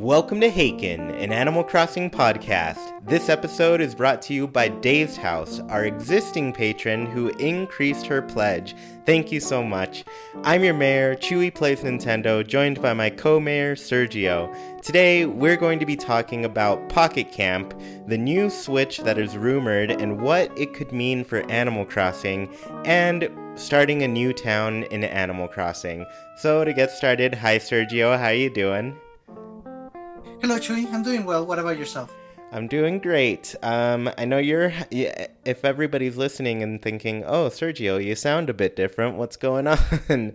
Welcome to Haken, an Animal Crossing podcast. This episode is brought to you by Dazed House, our existing patron who increased her pledge. Thank you so much. I'm your mayor, Chewy Plays Nintendo, joined by my co-mayor, Sergio. Today, we're going to be talking about Pocket Camp, the new Switch that is rumored, and what it could mean for Animal Crossing, and starting a new town in Animal Crossing. So to get started, hi Sergio, how you doing? Hello, Chewy. I'm doing well. What about yourself? I'm doing great. I know if everybody's listening and thinking, oh, Sergio, you sound a bit different. What's going on?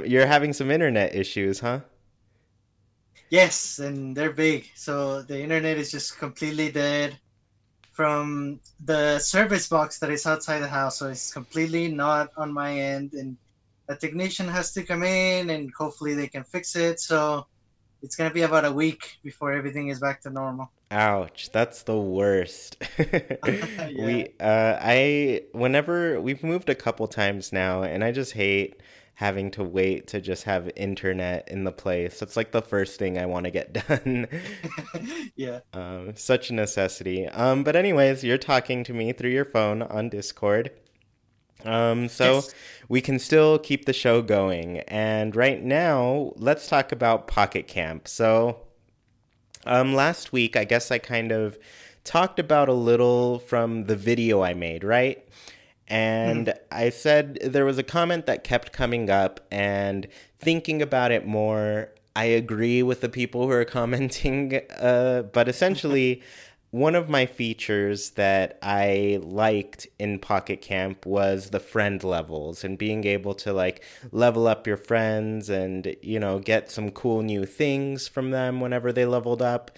You're having some internet issues, huh? Yes, and they're big. So the internet is just completely dead from the service box that is outside the house. So it's completely not on my end. And a technician has to come in and hopefully they can fix it. So it's going to be about a week before everything is back to normal. Ouch, that's the worst. Yeah. Whenever we've moved a couple times now, and I just hate having to wait to just have internet in the place. It's like the first thing I want to get done. Yeah. Such a necessity. But anyways, you're talking to me through your phone on Discord. So Yes. we can still keep the show going. And right now, let's talk about Pocket Camp. So, last week, I guess I kind of talked about a little from the video I made, right? And I said there was a comment that kept coming up, and thinking about it more, I agree with the people who are commenting, but essentially, one of my features that I liked in Pocket Camp was the friend levels and being able to like level up your friends and, get some cool new things from them whenever they leveled up.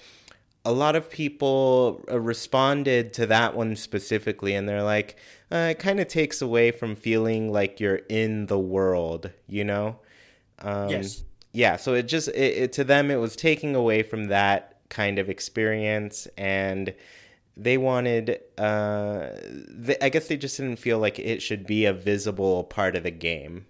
A lot of people responded to that one specifically, and they're like, it kind of takes away from feeling like you're in the world, you know? Yes. Yeah, so to them, it was taking away from that kind of experience, and they wanted I guess they just didn't feel like it should be a visible part of the game.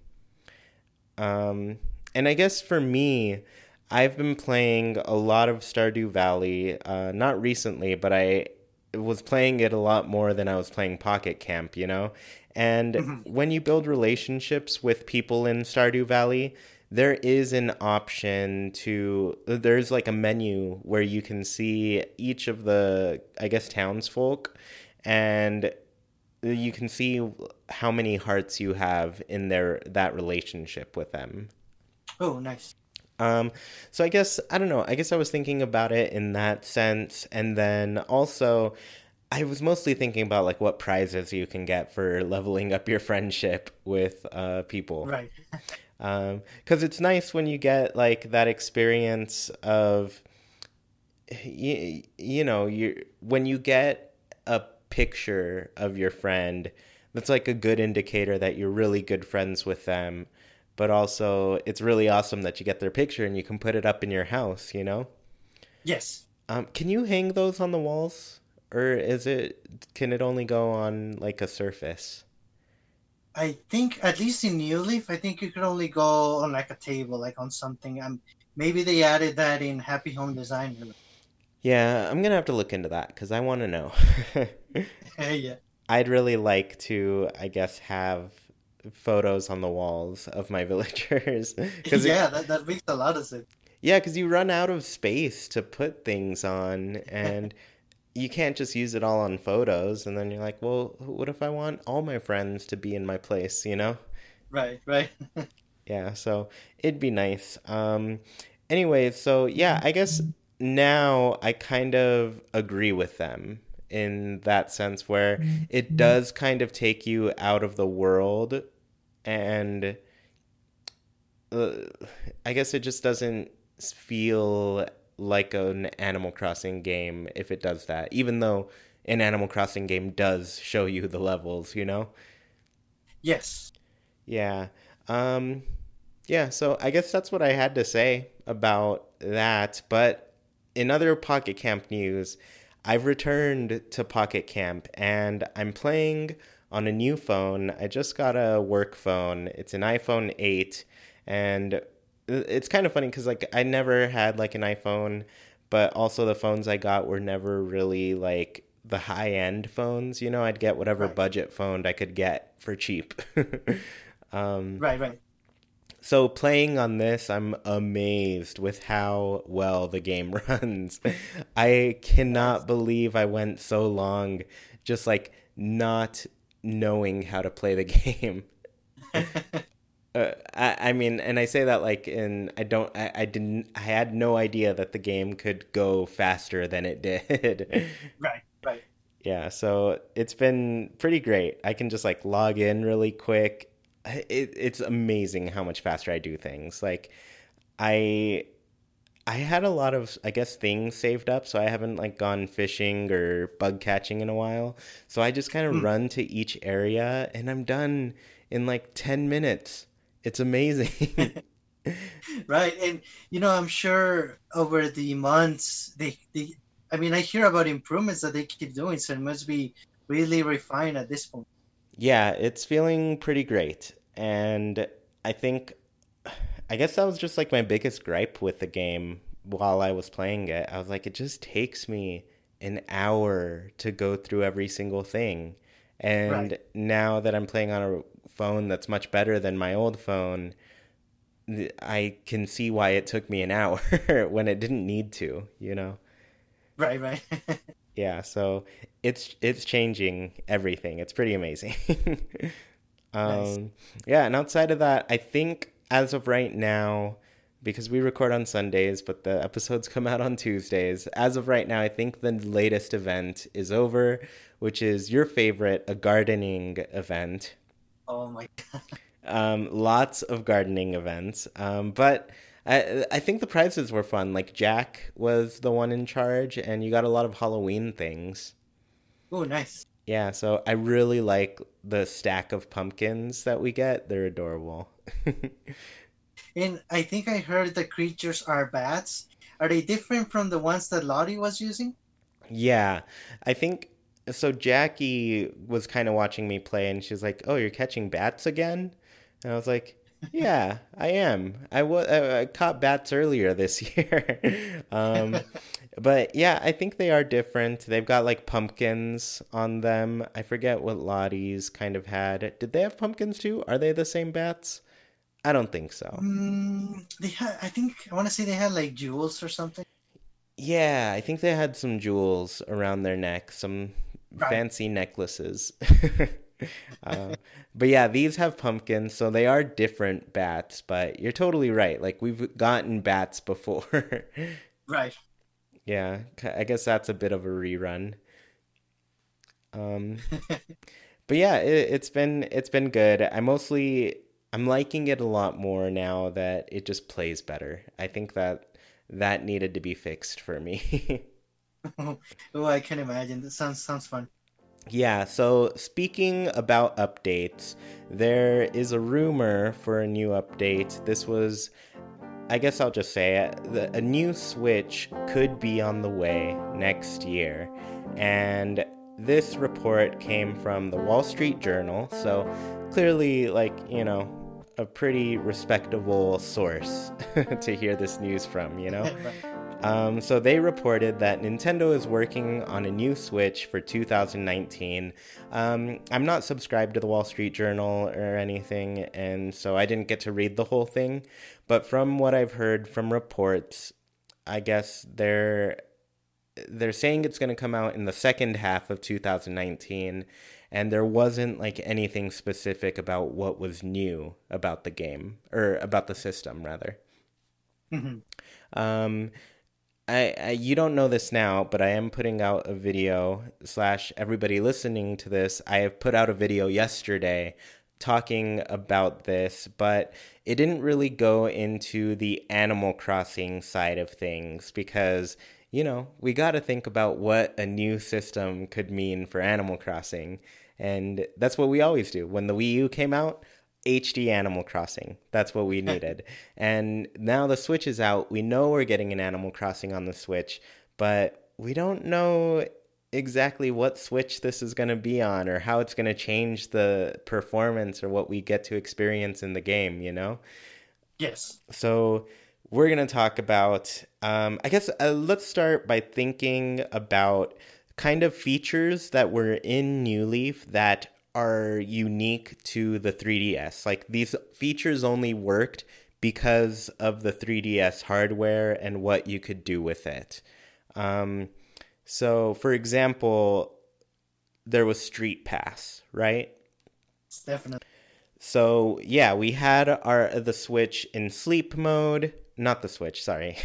And I guess for me, I've been playing a lot of Stardew Valley, not recently, but I was playing it a lot more than I was playing Pocket Camp, and when you build relationships with people in Stardew Valley, there is an option there's like a menu where you can see each of the, I guess, townsfolk, and you can see how many hearts you have in that relationship with them. Oh, nice. So I guess, I don't know, I guess I was thinking about it in that sense, and then also I was mostly thinking about like what prizes you can get for leveling up your friendship with people. Right. Because it's nice when you get like that experience of, when you get a picture of your friend, that's like a good indicator that you're really good friends with them. But also, it's really awesome that you get their picture and you can put it up in your house. Yes. Can you hang those on the walls? Or can it only go on like a surface? I think, at least in New Leaf, I think you could only go on like a table, like on something. Maybe they added that in Happy Home Design. Yeah, I'm gonna have to look into that because I want to know. Yeah. I'd really like to, I guess, have photos on the walls of my villagers. Yeah, that makes a lot of sense. Yeah, because you run out of space to put things on, and you can't just use it all on photos. And then you're like, well, what if I want all my friends to be in my place? Right, right. Yeah, so it'd be nice. Anyways, so yeah, I guess now I kind of agree with them in that sense where it does kind of take you out of the world, and I guess it just doesn't feel like an Animal Crossing game if it does that, even though an Animal Crossing game does show you the levels. Yes. Yeah. Yeah, so I guess that's what I had to say about that. But in other Pocket Camp news, I've returned to Pocket Camp and I'm playing on a new phone. I just got a work phone. It's an iPhone 8, and it's kind of funny because like I never had like an iPhone, but also the phones I got were never really like the high end phones. You know, I'd get whatever Right, budget phone I could get for cheap. um, right, right. so playing on this, I'm amazed with how well the game runs. I cannot Nice. believe I went so long just like not knowing how to play the game. I mean, and I say that like in I didn't I had no idea that the game could go faster than it did. Right, right. Yeah, so it's been pretty great. I can just like log in really quick. It's amazing how much faster I do things. Like I I had a lot of I guess things saved up, so I haven't like gone fishing or bug catching in a while. So I just kind of Mm. run to each area and I'm done in like 10 minutes. It's amazing. Right, and I'm sure over the months I mean, I hear about improvements that they keep doing, so it must be really refined at this point. Yeah, it's feeling pretty great. And I think, I guess that was just like my biggest gripe with the game while I was playing it. I was like, it just takes me an hour to go through every single thing. Right, And now that I'm playing on a phone that's much better than my old phone, I can see why it took me an hour when it didn't need to, you know? right, right. Yeah, so it's changing everything. It's pretty amazing. Nice. Um, yeah, and outside of that, I think as of right now, because we record on Sundays, but the episodes come out on Tuesdays, as of right now, I think the latest event is over, which is your favorite, a gardening event. Oh my. Lots of gardening events. But I think the prizes were fun. Like Jack was the one in charge, and you got a lot of Halloween things. Oh, nice. Yeah, so I really like the stack of pumpkins that we get. They're adorable. And I think I heard the creatures are bats. Are they different from the ones that Lottie was using? Yeah, I think so. Jackie was kind of watching me play, and she's like, "Oh, you're catching bats again?" And I was like, "Yeah, I am. I caught bats earlier this year." But yeah, I think they are different. They've got like pumpkins on them. I forget what Lottie's kind of had. Did they have pumpkins too? Are they the same bats? I don't think so. They had. I think I want to say they had like jewels or something. Yeah, I think they had some jewels around their neck, some Right. fancy necklaces. uh, but yeah, these have pumpkins, so they are different bats, but you're totally right. Like, we've gotten bats before. Right. Yeah, I guess that's a bit of a rerun. Um, but yeah, it's been good. I'm liking it a lot more now that it just plays better. I think that that needed to be fixed for me. Oh, I can imagine. That sounds fun. Yeah, so speaking about updates, there is a rumor for a new update. This was, I guess I'll just say it, a new Switch could be on the way next year. And this report came from the Wall Street Journal, so clearly, like, a pretty respectable source to hear this news from, you know? Right. So they reported that Nintendo is working on a new Switch for 2019. I'm not subscribed to the Wall Street Journal or anything, and so I didn't get to read the whole thing. But from what I've heard from reports, I guess they're saying it's going to come out in the second half of 2019, and there wasn't like anything specific about what was new about the game or about the system rather. Mhm. Um, you don't know this now, but I am putting out a video slash everybody listening to this. I have put out a video yesterday talking about this, but it didn't really go into the Animal Crossing side of things because, we got to think about what a new system could mean for Animal Crossing. And that's what we always do. When the Wii U came out, HD Animal Crossing. That's what we needed. And now the Switch is out. We know we're getting an Animal Crossing on the Switch, but we don't know exactly what Switch this is going to be on or how it's going to change the performance or what we get to experience in the game, you know? Yes, So we're going to talk about, I guess, let's start by thinking about kind of features that were in New Leaf that are unique to the 3DS. Like these features only worked because of the 3DS hardware and what you could do with it. Um, so, for example, there was Street Pass, right? it's definitely. So yeah, we had our the Switch in sleep mode. Not the Switch, sorry.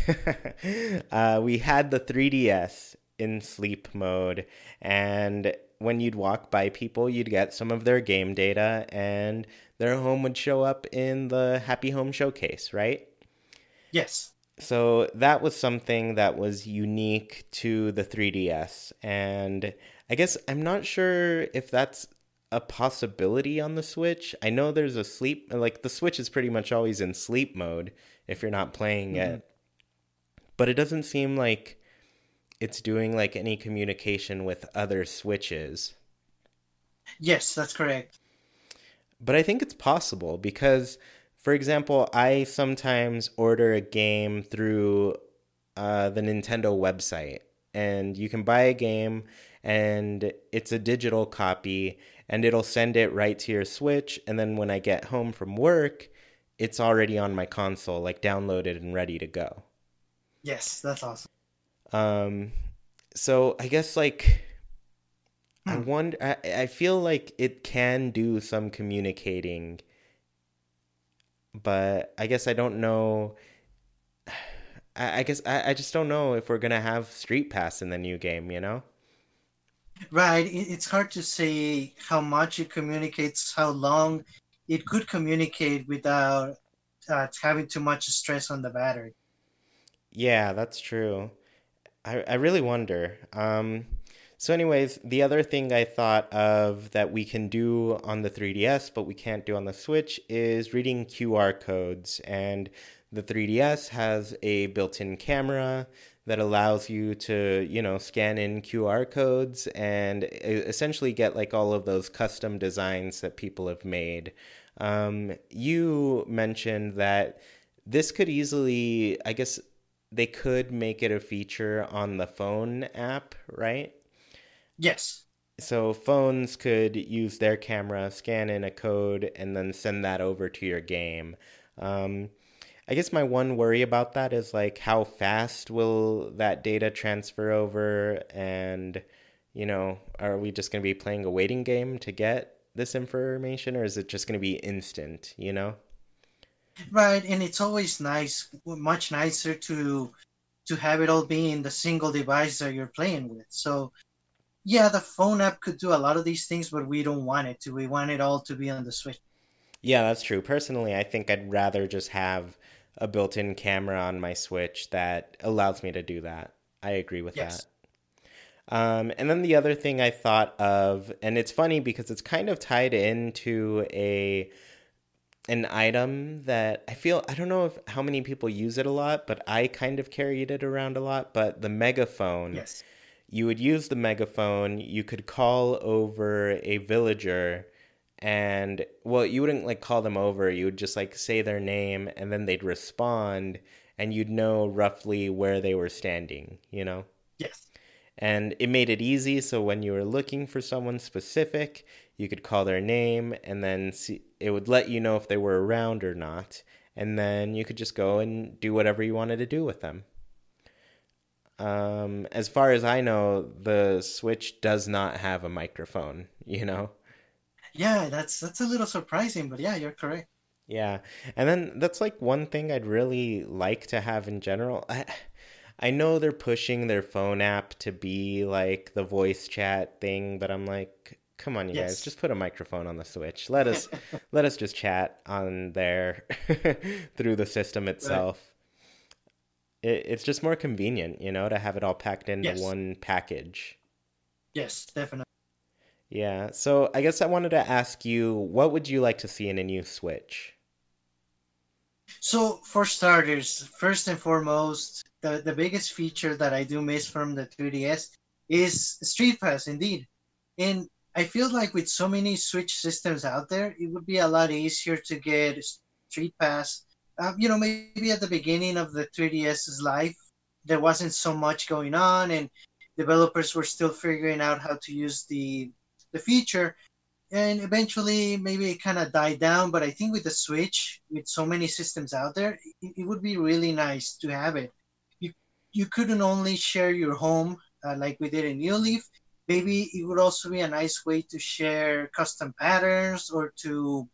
We had the 3DS in sleep mode, and when you'd walk by people, you'd get some of their game data, and their home would show up in the Happy Home Showcase, right? Yes, So that was something that was unique to the 3DS. And I guess I'm not sure if that's a possibility on the Switch. I know there's a sleep, like the Switch is pretty much always in sleep mode if you're not playing hmm, it. But it doesn't seem like it's doing like any communication with other Switches. yes, that's correct. But I think it's possible because, for example, I sometimes order a game through the Nintendo website, and you can buy a game, and it's a digital copy, and it'll send it right to your Switch. And then when I get home from work, it's already on my console, like downloaded and ready to go. Yes, that's awesome. Um, so I guess like I Hmm. wonder, I feel like it can do some communicating, but I guess I don't know. I guess I just don't know if we're gonna have Street Pass in the new game, you know? Right, it's hard to say how much it communicates, how long it could communicate without having too much stress on the battery. Yeah, that's true. I really wonder. So, anyways, the other thing I thought of that we can do on the 3DS, but we can't do on the Switch, is reading QR codes. And the 3DS has a built in camera that allows you to, scan in QR codes and essentially get like all of those custom designs that people have made. You mentioned that this could easily, I guess, they could make it a feature on the phone app, right? Yes. So phones could use their camera, scan in a code, and then send that over to your game. Um, I guess my one worry about that is like how fast will that data transfer over, and are we just going to be playing a waiting game to get this information, or is it just going to be instant? Right, and it's always nice, much nicer to have it all be in the single device that you're playing with. So yeah, the phone app could do a lot of these things, but we don't want it to. We want it all to be on the Switch. Yeah, that's true. Personally, I think I'd rather just have a built-in camera on my Switch that allows me to do that. I agree with that. Yes. And then the other thing I thought of, and it's funny because it's kind of tied into a an item that I don't know if how many people use it a lot, but I kind of carried it around a lot. But the megaphone, Yes. you would use the megaphone, you could call over a villager, and well, you wouldn't like call them over, you would just like say their name and then they'd respond, and you'd know roughly where they were standing. Yes. And it made it easy so when you were looking for someone specific, you could call their name and then see, it would let you know if they were around or not. And then you could just go and do whatever you wanted to do with them. As far as I know, the Switch does not have a microphone. Yeah, that's a little surprising, but yeah, you're correct. Yeah. And then that's like one thing I'd really like to have in general. I know they're pushing their phone app to be like the voice chat thing, but I'm like, come on, you guys, Yes. just put a microphone on the Switch. Let us just chat on there through the system Right. itself. It's just more convenient, to have it all packed into Yes. one package. Yes, definitely. Yeah. So I guess I wanted to ask you, what would you like to see in a new Switch? So for starters, first and foremost, the biggest feature that I do miss from the 3DS is Street Pass, indeed. And I feel like with so many Switch systems out there, it would be a lot easier to get Street Pass maybe at the beginning of the 3DS's life, there wasn't so much going on, and developers were still figuring out how to use the feature. And eventually, maybe it kind of died down. But I think with the Switch, with so many systems out there, it would be really nice to have it. You you couldn't only share your home like we did in New Leaf. Maybe it would also be a nice way to share custom patterns or to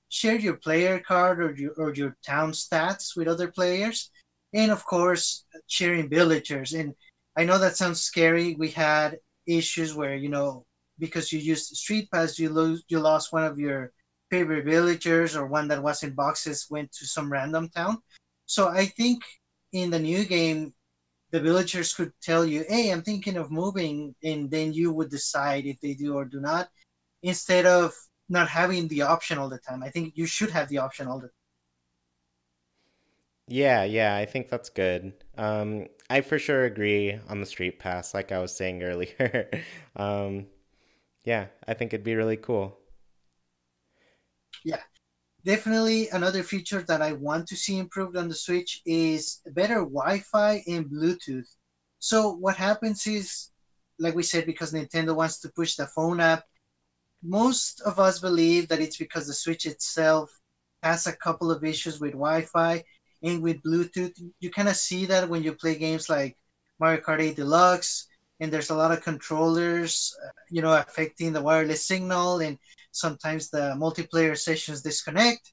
share your player card or your town stats with other players, and of course sharing villagers. And I know that sounds scary. We had issues where because you used the street pass, you lost one of your favorite villagers, or one that was in boxes went to some random town. So I think in the new game, the villagers could tell you, hey, I'm thinking of moving, and then you would decide if they do or do not, instead of not having the option all the time. I think you should have the option all the time. Yeah, yeah, I think that's good. I for sure agree on the street pass, like I was saying earlier. um, yeah, I think it'd be really cool. Yeah, definitely another feature that I want to see improved on the Switch is better Wi-Fi and Bluetooth. So what happens is, like we said, because Nintendo wants to push the phone app, most of us believe that it's because the Switch itself has a couple of issues with Wi-Fi and with Bluetooth. You kind of see that when you play games like Mario Kart 8 Deluxe, and there's a lot of controllers, affecting the wireless signal, and sometimes the multiplayer sessions disconnect.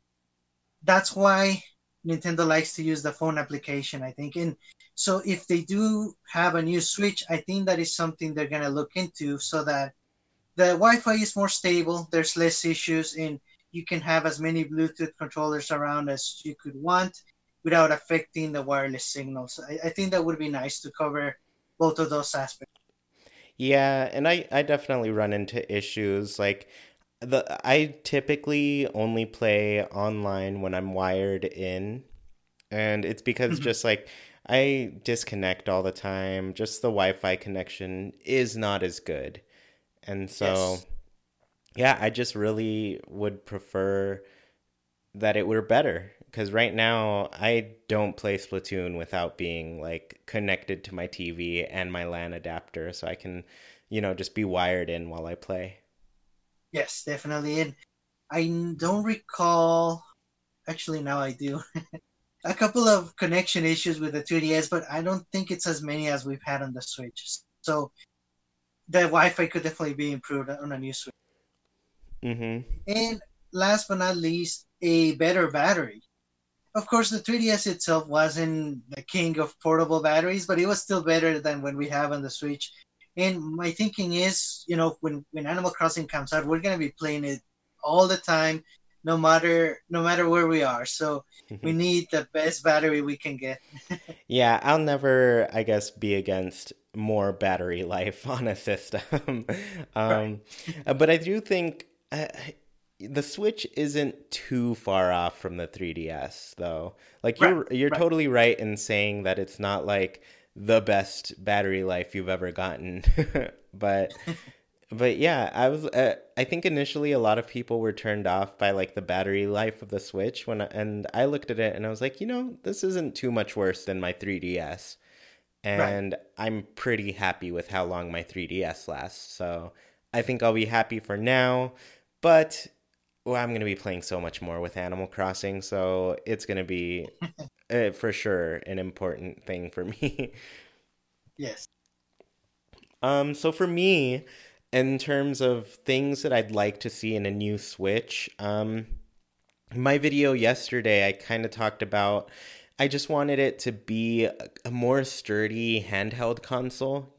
That's why Nintendo likes to use the phone application, I think. And so if they do have a new Switch, I think that is something they're gonna look into, so that the Wi-Fi is more stable. There's less issues, and you can have as many Bluetooth controllers around as you could want without affecting the wireless signals. I think that would be nice to cover both of those aspects. Yeah, and I definitely run into issues like I typically only play online when I'm wired in, and it's because just like I disconnect all the time. Just the Wi-Fi connection is not as good. And so, Yes. yeah, I just really would prefer that it were better because right now I don't play Splatoon without being like connected to my TV and my LAN adapter so I can, just be wired in while I play. Yes, definitely. And I don't recall. Actually, now I do. A couple of connection issues with the 2DS, but I don't think it's as many as we've had on the Switch. So the Wi-Fi could definitely be improved on a new Switch. Mm-hmm. And last but not least, a better battery. Of course, the 3DS itself wasn't the king of portable batteries, but it was still better than what we have on the Switch. And my thinking is, when Animal Crossing comes out, we're gonna be playing it all the time, no matter where we are. So we need the best battery we can get. Yeah, I'll never, I guess, be against more battery life on a system. Right. um, but I do think the Switch isn't too far off from the 3DS, though. Like Right. you're Right. totally right in saying that it's not like the best battery life you've ever gotten, but but yeah, I think initially a lot of people were turned off by like the battery life of the Switch and I looked at it and I was like, this isn't too much worse than my 3DS. Right. And I'm pretty happy with how long my 3DS lasts. So I think I'll be happy for now, but well, I'm going to be playing so much more with Animal Crossing, so it's going to be for sure an important thing for me. Yes. So for me, in terms of things that I'd like to see in a new Switch, my video yesterday, I kind of talked about I just wanted it to be a more sturdy handheld console.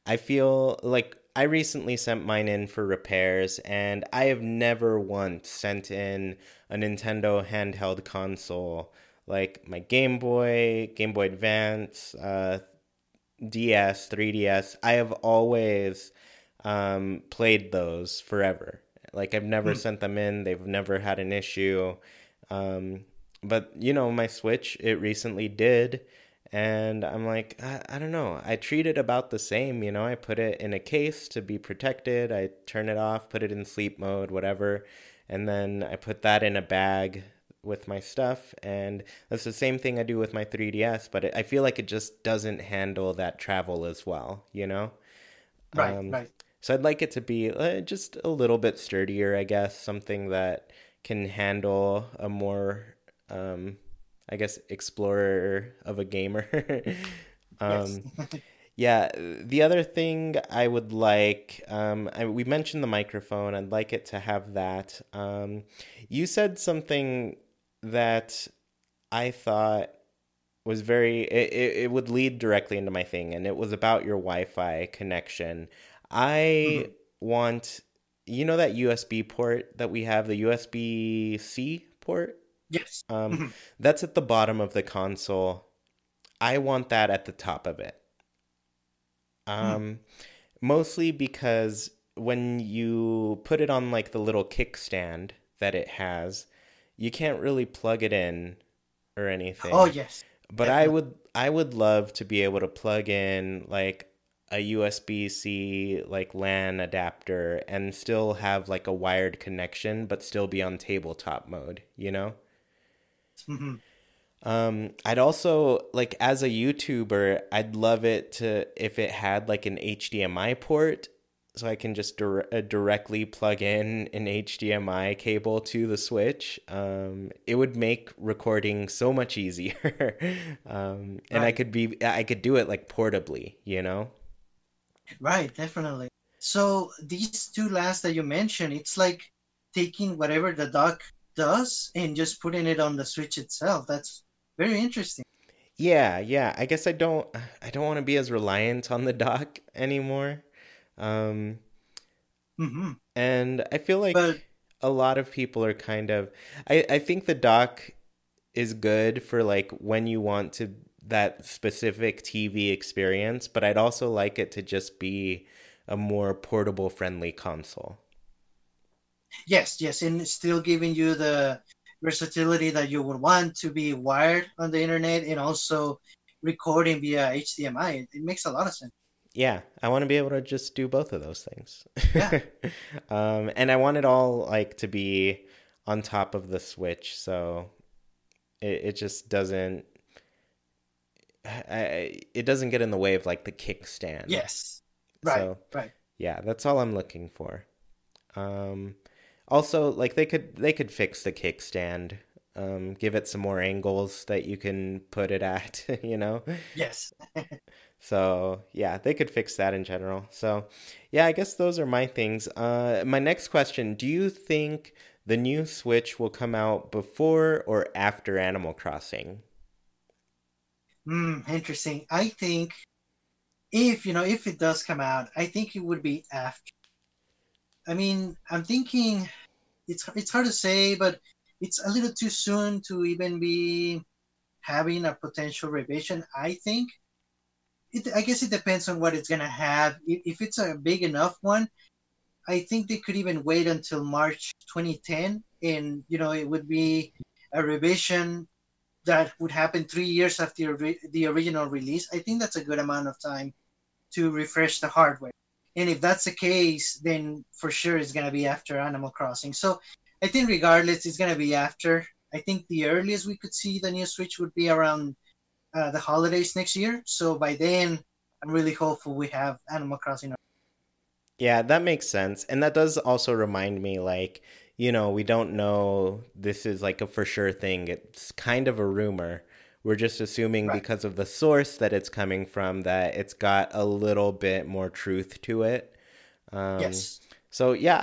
I feel like I recently sent mine in for repairs, and I have never once sent in a Nintendo handheld console like my Game Boy Advance, DS, 3DS. I have always played those forever. Like I've never Hmm. sent them in. They've never had an issue. Um, but my Switch, it recently did. And I'm like, I don't know. I treat it about the same. I put it in a case to be protected. I turn it off, put it in sleep mode, whatever. And then I put that in a bag with my stuff, and that's the same thing I do with my 3DS, but I feel like it just doesn't handle that travel as well, you know? Right, Um, right. so I'd like it to be just a little bit sturdier, I guess, something that can handle a more, um, I guess, explorer of a gamer. Yes. um, yeah, the other thing I would like, we mentioned the microphone. I'd like it to have that. You said something that I thought was it would lead directly into my thing, and it was about your Wi-Fi connection. I Mhm. want, you know, that USB port that we have, the USB-C port? Yes. Um, Mhm. that's at the bottom of the console. I want that at the top of it. Mm. Um, Mostly because when you put it on like the little kickstand that it has, you can't really plug it in or Oh, anything. yes. But Definitely. I would love to be able to plug in like a USB-C like LAN adapter and still have like a wired connection, but still be on tabletop mode, you know? Mhm. I'd also like as a YouTuber, I'd love it to if it had like an HDMI port, so I can just directly plug in an HDMI cable to the Switch. It would make recording so much easier, and Right. I could do it like portably, you know? Right, definitely. So these two last that you mentioned, it's like taking whatever the dock does and just putting it on the Switch itself. That's very interesting. Yeah, yeah. I don't want to be as reliant on the dock anymore. Um, Hmm. And I feel But like a lot of people are kind of I think the dock is good for like when you want to that specific TV experience, but I'd also like it to just be a more portable friendly console. yes, yes, and still giving you the versatility that you would want to be wired on the internet and also recording via HDMI. It makes a lot of sense. Yeah, I want to be able to just do both of those things. Yeah. And I want it all like to be on top of the Switch, so it just doesn't it doesn't get in the way of like the kickstand. Yes. Right. So Right. yeah, that's all I'm looking for. Um, Also, like they could fix the kickstand, give it some more angles that you can put it at, you know. Yes. So yeah, they could fix that in general. So yeah, I guess those are my things. My next question: do you think the new Switch will come out before or after Animal Crossing? Interesting. I think if it does come out, I think it would be after. I mean, I'm thinking it's hard to say, but it's a little too soon to even be having a potential revision. I think I guess it depends on what it's gonna have. If it's a big enough one, I think they could even wait until March 2010, and it would be a revision that would happen 3 years after the original release. I think that's a good amount of time to refresh the hardware. And if that's the case, then for sure it's going to be after Animal Crossing. So I think regardless, it's going to be after. I think the earliest we could see the new Switch would be around the holidays next year. So by then, I'm really hopeful we have Animal Crossing. Yeah, that makes sense. And that does also remind me, like, you know, we don't know this is like a for sure thing. It's kind of a rumor. We're just assuming Right. because of the source that it's coming from that it's got a little bit more truth to it. Um, Yes. so yeah,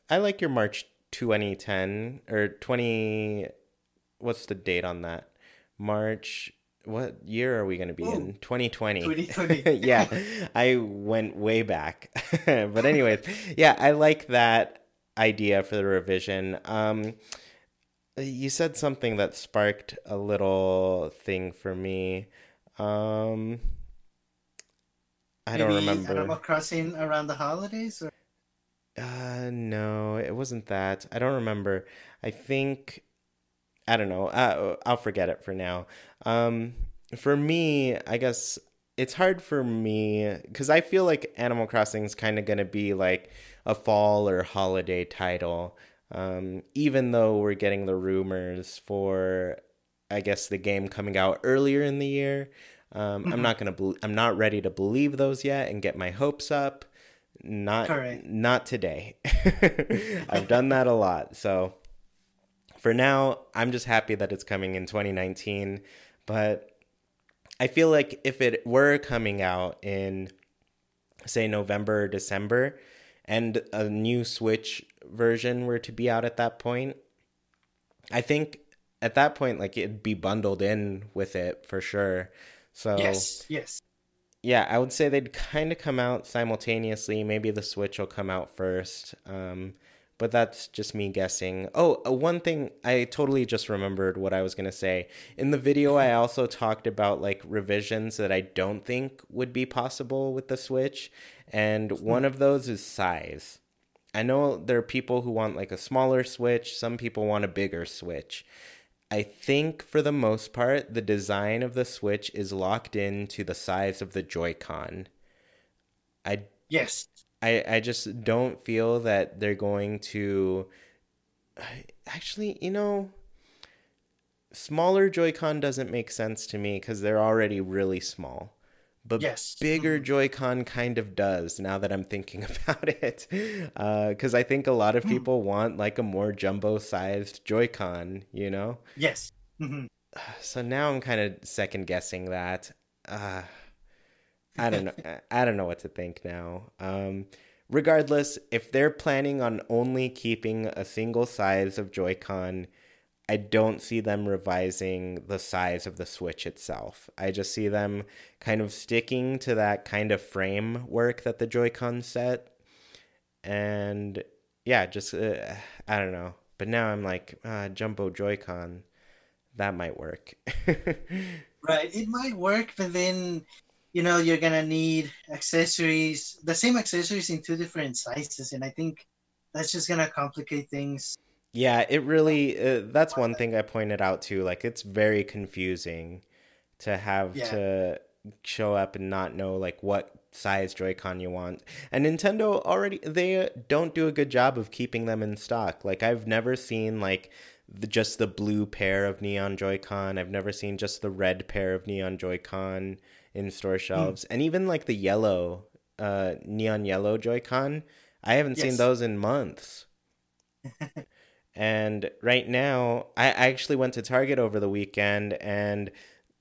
I like your March 2010 or 20, what's the date on that? March, what year are we going to be Ooh, in? 2020. 2020. Yeah, I went way back. But anyways, yeah, I like that idea for the revision. You said something that sparked a little thing for me. Um, I don't Maybe remember. Animal Crossing around the holidays? Or... No, it wasn't that. I don't remember. I think I don't know. I'll forget it for now. Um, for me, I guess it's hard for me because I feel like Animal Crossing is kind of going to be like a fall or holiday title. Even though we're getting the rumors for, I guess, the game coming out earlier in the year. Mhm. I'm not ready to believe those yet and get my hopes up. Correct. Not today. I've done that a lot. So for now, I'm just happy that it's coming in 2019. But I feel like if it were coming out in, say, November or December, and a new Switch version were to be out at that point, I think at that point, like, it'd be bundled in with it for sure. So Yes. Yes. yeah, I would say they'd kind of come out simultaneously. Maybe the Switch will come out first. But that's just me guessing. Oh, one thing I totally just remembered what I was going to say. In the video, I also talked about like revisions that I don't think would be possible with the Switch. And one Mm. of those is size. I know there are people who want like a smaller Switch, some people want a bigger Switch. I think for the most part, the design of the Switch is locked into the size of the Joy-Con. I Yes. I just don't feel that they're going to actually, smaller Joy-Con doesn't make sense to me because they're already really small. But Yes. bigger Hmm. Joy-Con kind of does now that I'm thinking about it. Because I think a lot of people want like a more jumbo-sized Joy-Con, you know? Yes. Hmm. So now I'm kind of second guessing that. Uh, I don't know. I don't know what to think now. Regardless, if they're planning on only keeping a single size of Joy-Con, I don't see them revising the size of the Switch itself. I just see them kind of sticking to that kind of framework that the Joy-Con set. And yeah, just, I don't know. But now I'm like, Jumbo Joy-Con, that might work. Right. It might work, but then you're gonna need accessories, the same accessories in two different sizes, and I think that's just gonna complicate things. Yeah, it really, that's one thing I pointed out too. Like, it's very confusing to have Yeah. to show up and not know like what size Joy-Con you want. And Nintendo already, they don't do a good job of keeping them in stock. Like, I've never seen like just the blue pair of Neon Joy-Con. I've never seen just the red pair of Neon Joy-Con in store Mm. shelves. And even like the yellow, neon yellow Joy-Con, I haven't seen Yes. those in months. And right now, I actually went to Target over the weekend, and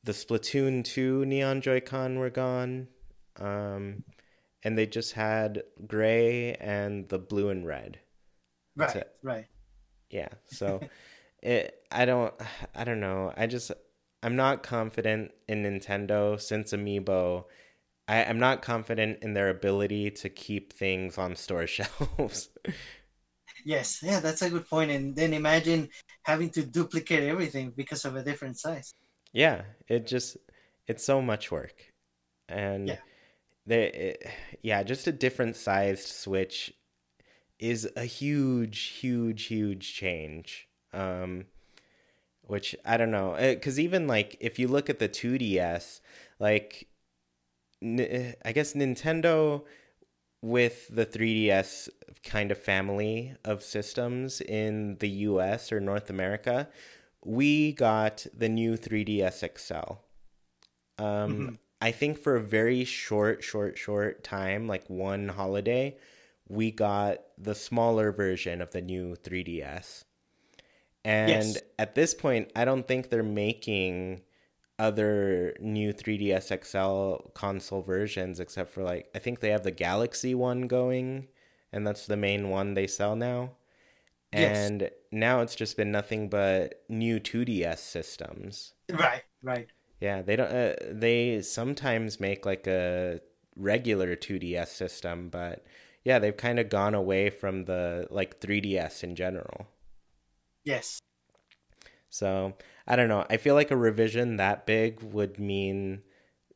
the Splatoon 2 Neon Joy-Con were gone. Um, and they just had gray and the blue and red. That's Right. it. Right. Yeah. So I don't know. I'm not confident in Nintendo since Amiibo. I'm not confident in their ability to keep things on store shelves. Yes. Yeah, that's a good point. And then imagine having to duplicate everything because of a different size. Yeah, it's so much work. And Yeah. they yeah, just a different sized Switch is a huge change. Which I don't know, because even like if you look at the 2DS, like I guess Nintendo with the 3DS kind of family of systems in the US or North America, we got the new 3DS XL. Um, Hmm. I think for a very short time, like one holiday, we got the smaller version of the new 3DS. And Yes. at this point, I don't think they're making other new 3DS XL console versions except for like I think they have the Galaxy one going, and that's the main one they sell now. Yes. And now it's just been nothing but new 2DS systems. Right. Right. Yeah, they don't. They sometimes make like a regular 2DS system, but yeah, they've kind of gone away from the like 3DS in general. Yes. So I don't know. I feel like a revision that big would mean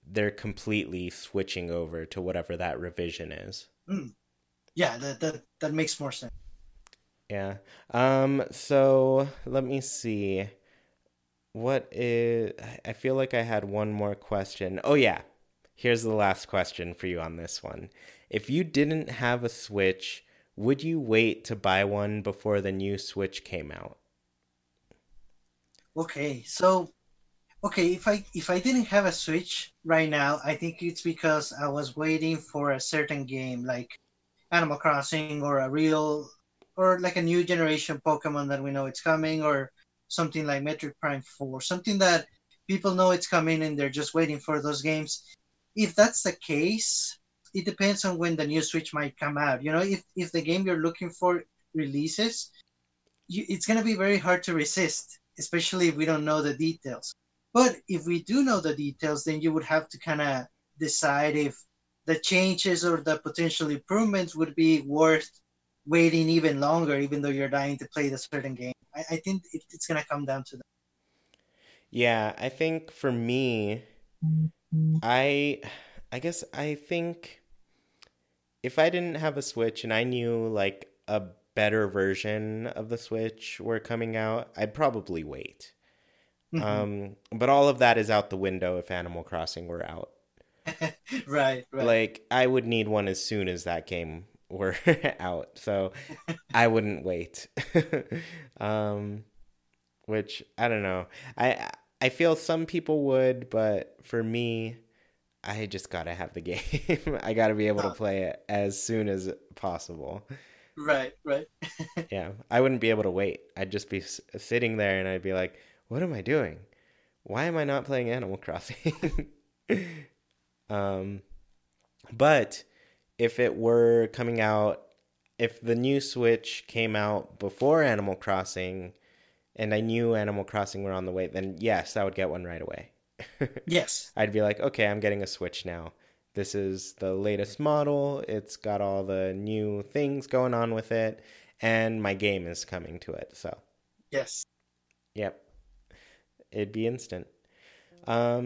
they're completely switching over to whatever that revision is. Mm. Yeah. That makes more sense. Yeah. So let me see. What is? I feel like I had one more question. Oh yeah. Here's the last question for you on this one. If you didn't have a Switch, would you wait to buy one before the new Switch came out? Okay, so okay, if I didn't have a Switch right now, I think it's because I was waiting for a certain game like Animal Crossing or a real or like a new generation Pokemon that we know it's coming or something like Metroid Prime 4, something that people know it's coming and they're just waiting for those games. If that's the case, it depends on when the new Switch might come out. You know, if the game you're looking for releases, it's going to be very hard to resist, especially if we don't know the details. But if we do know the details, then you would have to kind of decide if the changes or the potential improvements would be worth waiting even longer, even though you're dying to play the certain game. I think it's going to come down to that. Yeah, I think for me, I I guess I think if I didn't have a Switch and I knew like a better version of the Switch were coming out, I'd probably wait. Hmm. But all of that is out the window if Animal Crossing were out. Right, right. Like I would need one as soon as that game were out. So I wouldn't wait. um, which I don't know. I feel some people would, but for me, I just gotta have the game. I gotta be able to Uh, play it as soon as possible. right, right. Yeah, I wouldn't be able to wait. I'd just be sitting there and I'd be like, "What am I doing? Why am I not playing Animal Crossing?" um, but if it were coming out, if the new Switch came out before Animal Crossing, and I knew Animal Crossing were on the way, then yes, I would get one right away. Yes, I'd be like, okay, I'm getting a Switch now. This is the latest model. It's got all the new things going on with it, and my game is coming to it. So, yes. yep, it'd be instant.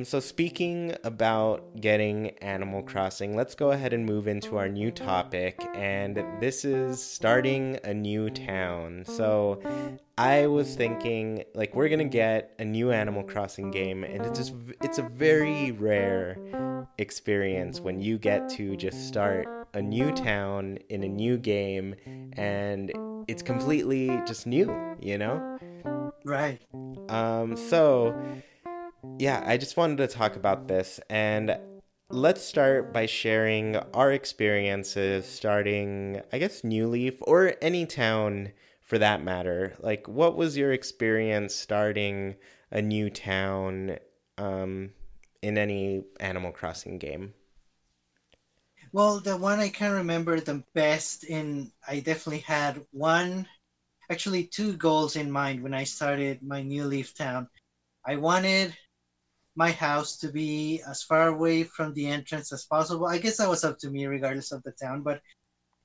So speaking about getting Animal Crossing, let's go ahead and move into our new topic, and this is starting a new town. So I was thinking, like, we're gonna get a new Animal Crossing game, and it's a very rare experience when you get to just start a new town in a new game, and it's completely just new, you know? Right. So yeah, I just wanted to talk about this, and let's start by sharing our experiences starting, I guess, New Leaf or any town for that matter. Like, what was your experience starting a new town um, in any Animal Crossing game? Well, the one I can remember the best, and I definitely had one, actually two goals in mind when I started my new Leaf town. I wanted my house to be as far away from the entrance as possible. I guess that was up to me, regardless of the town. But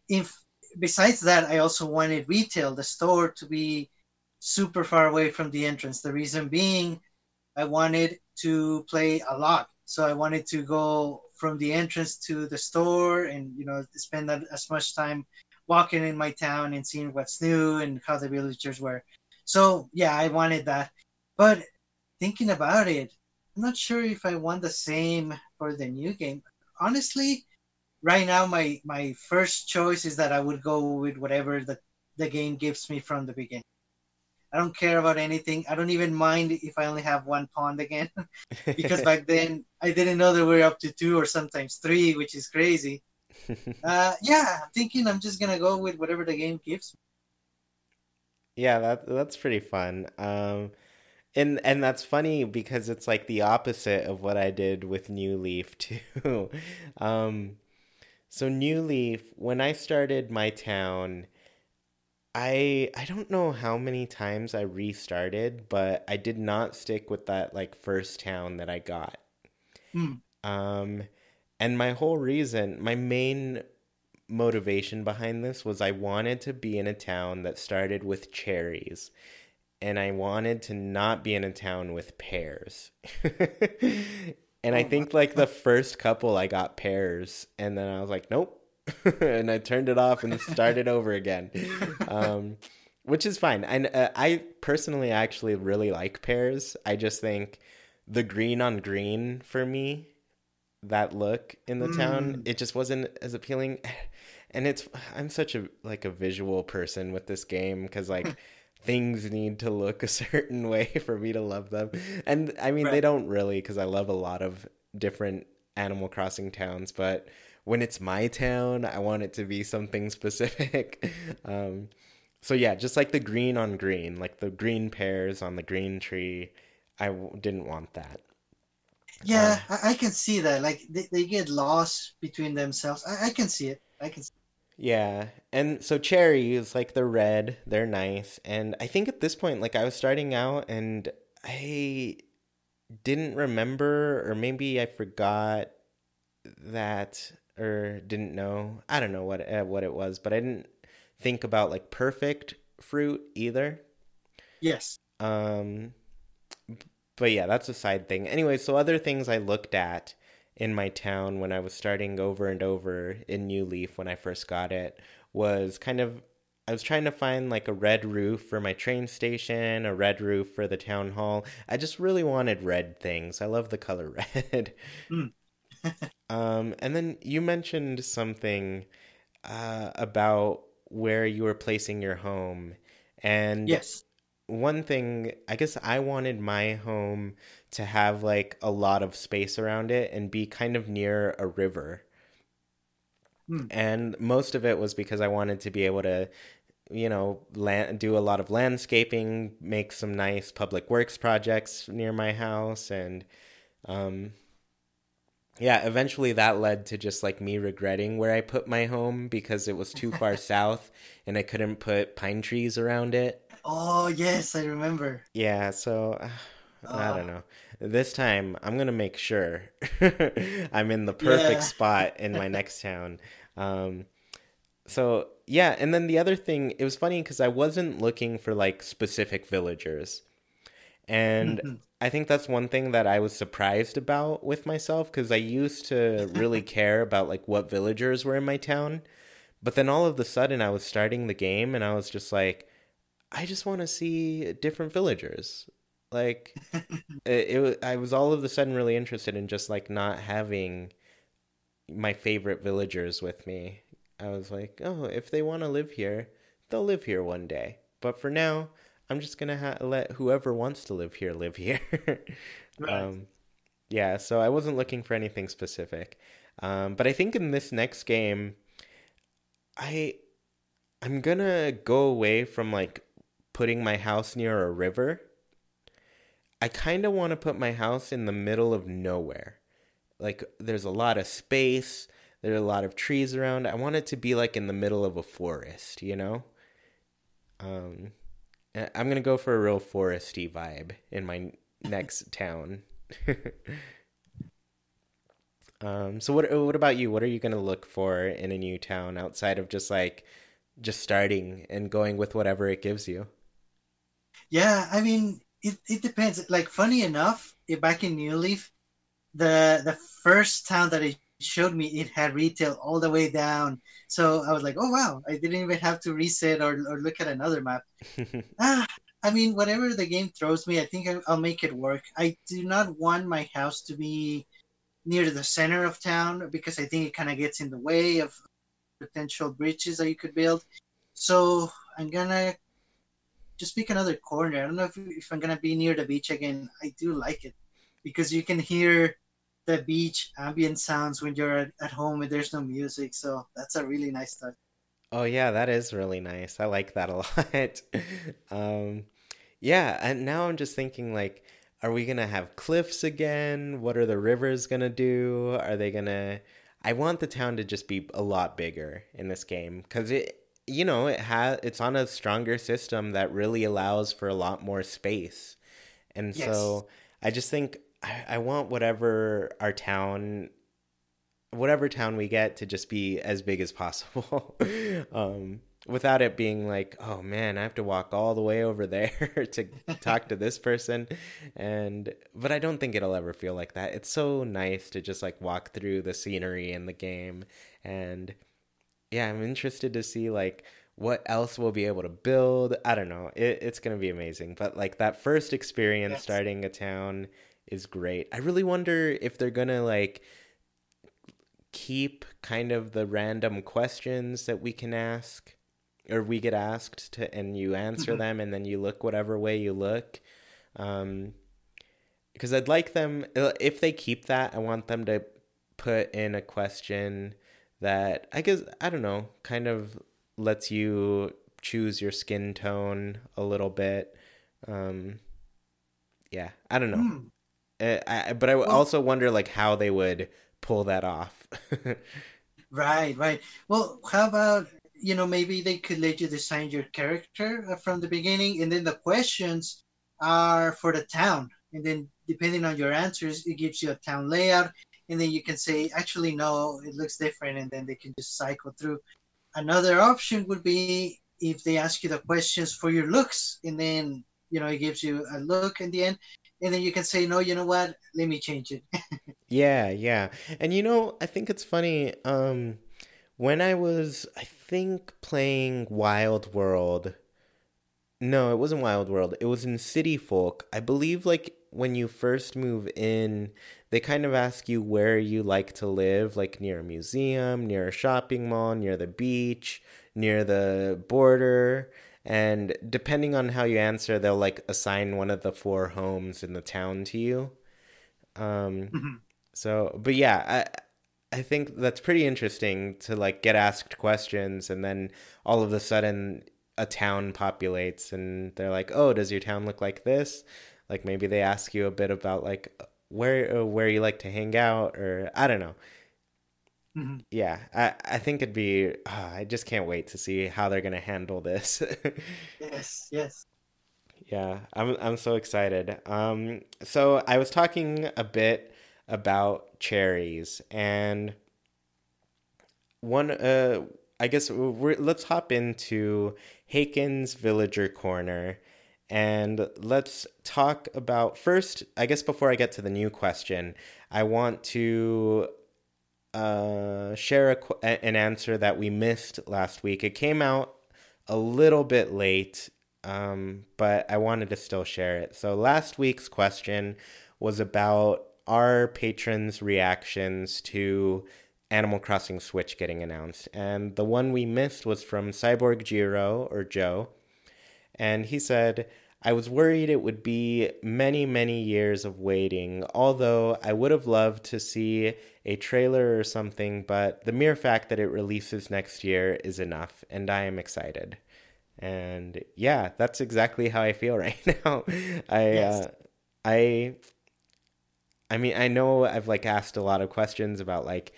if besides that, I also wanted retail, the store, to be super far away from the entrance. The reason being, I wanted to play a lot. So I wanted to go from the entrance to the store and, spend as much time walking in my town and seeing what's new and how the villagers were. So yeah, I wanted that. But thinking about it, I'm not sure if I want the same for the new game. Honestly, right now my first choice is that I would go with whatever the game gives me from the beginning. I don't care about anything. I don't even mind if I only have one pond again, because back then I didn't know there were up to two or sometimes three, which is crazy. Yeah, I'm thinking I'm just gonna go with whatever the game gives Yeah, that's pretty fun. And that's funny because it's like the opposite of what I did with New Leaf too. um, so New Leaf, when I started my town, I don't know how many times I restarted, but I did not stick with that like first town that I got. me. Hmm. Um, and my whole reason, my main motivation behind this was I wanted to be in a town that started with cherries, and I wanted to not be in a town with pears. And I Oh my. think like the first couple I got pears, and then I was like, nope. And I turned it off and started over again. Um, which is fine. And I personally actually really like pears. I just think the green on green for me, that look in the town, Hmm. it just wasn't as appealing. and it's I'm such a like a visual person with this game because like things need to look a certain way for me to love them. And I mean they Right. don't really because I love a lot of different Animal Crossing towns, but when it's my town, I want it to be something specific. um so yeah, just like the green on green, like the green pears on the green tree. Didn't want that. Yeah, Um I can see that. Like they get lost between themselves. I can see it. I can see. Yeah, and so cherries, like they're red, they're nice, and I think at this point, like I was starting out, and I didn't remember, or maybe I forgot that, or didn't know. I don't know what it was, but I didn't think about like perfect fruit either. Yes. Um, but yeah, that's a side thing. Anyway, so other things I looked at in my town when I was starting over and over in New Leaf when I first got it was kind of I was trying to find like a red roof for my train station, a red roof for the town hall. I just really wanted red things. I love the color red. Mm, And then you mentioned something about where you were placing your home. And yes. one thing, I guess I wanted my home to have like a lot of space around it and be kind of near a river. Mm, And most of it was because I wanted to be able to, do a lot of landscaping, make some nice public works projects near my house. And um, yeah, eventually that led to just like me regretting where I put my home because it was too far south and I couldn't put pine trees around it. oh yes, I remember. Yeah, so I Uh, don't know. This time I'm gonna make sure I'm in the perfect yeah. spot in my next town. Um, so yeah, and then the other thing, it was funny because I wasn't looking for like specific villagers. And Mhm. I think that's one thing that I was surprised about with myself because I used to really care about like what villagers were in my town. But then all of a sudden I was starting the game and I was just like, I just want to see different villagers. Like I was all of a sudden really interested in just like not having my favorite villagers with me. I was like, oh, if they want to live here, they'll live here one day. But for now, I'm just gonna let whoever wants to live here. Right. um, yeah, so I wasn't looking for anything specific. But I think in this next game, I I'm gonna go away from like putting my house near a river. I kind of want to put my house in the middle of nowhere. Like there's a lot of space, there are a lot of trees around. I want it to be like in the middle of a forest, you know? Um, I'm gonna go for a real foresty vibe in my next town. So what about you? What are you gonna look for in a new town outside of just like just starting and going with whatever it gives you? Yeah, I mean, it depends. Like, funny enough, back in New Leaf, the first town that it showed me, it had retail all the way down. So I was like, oh wow, I didn't even have to reset or look at another map. Ah, I mean, whatever the game throws me, I think I'll make it work. I do not want my house to be near the center of town because I think it kind of gets in the way of potential bridges that you could build. So I'm gonna just pick another corner. I don't know if I'm gonna be near the beach again. I do like it because you can hear the beach ambient sounds when you're at home and there's no music. So that's a really nice touch. Oh yeah, that is really nice. I like that a lot. Um, yeah, and now I'm just thinking like, are we gonna have cliffs again? What are the rivers gonna do? Are they gonna? I want the town to just be a lot bigger in this game because it's on a stronger system that really allows for a lot more space, and Yes, so I just think I want whatever town we get to just be as big as possible. Without it being like, oh man, I have to walk all the way over there to talk to this person. But I don't think it'll ever feel like that. It's so nice to just like walk through the scenery in the game. And yeah, I'm interested to see like what else we'll be able to build. I don't know. It's going to be amazing. But like that first experience yes, starting a town is great. I really wonder if they're going to like keep kind of the random questions that we can ask or we get asked to, and you answer them, and then you look whatever way you look. Um, because I'd like them, if they keep that, I want them to put in a question that I guess, I don't know, kind of lets you choose your skin tone a little bit. Um, yeah, I don't know. Hmm. But I Well, also wonder like how they would pull that off. right, right. Well, how about, maybe they could let you design your character from the beginning, and then the questions are for the town. And then depending on your answers, it gives you a town layout. And then you can say, actually, no, it looks different. And then they can just cycle through. Another option would be if they ask you the questions for your looks, and then, it gives you a look in the end. And then you can say, no, you know what? Let me change it. Yeah, yeah. And I think it's funny. When I was, I think, playing Wild World. No, it wasn't Wild World. It was in City Folk. I believe, like, when you first move in, they kind of ask you where you like to live, like near a museum, near a shopping mall, near the beach, near the border. And depending on how you answer, they'll, like, assign one of the four homes in the town to you. Um, but yeah, I think that's pretty interesting to like get asked questions and then all of a sudden a town populates and they're like, "Oh, does your town look like this?" Like maybe they ask you a bit about like where you like to hang out or I don't know. Yeah, I think it'd be I just can't wait to see how they're going to handle this. Yes, yes. Yeah, I'm so excited. So I was talking a bit about cherries and one I guess let's hop into Haken's Villager Corner and let's talk about first, I guess before I get to the new question, I want to share an answer that we missed last week. It came out a little bit late, but I wanted to still share it. So last week's question was about our patrons' reactions to Animal Crossing Switch getting announced. And the one we missed was from Cyborg Jiro, or Joe. And he said, I was worried it would be many, many years of waiting, although I would have loved to see a trailer or something, but the mere fact that it releases next year is enough, and I am excited. And yeah, that's exactly how I feel right now. I, Yes. uh, I, I mean, I know I've like asked a lot of questions about like,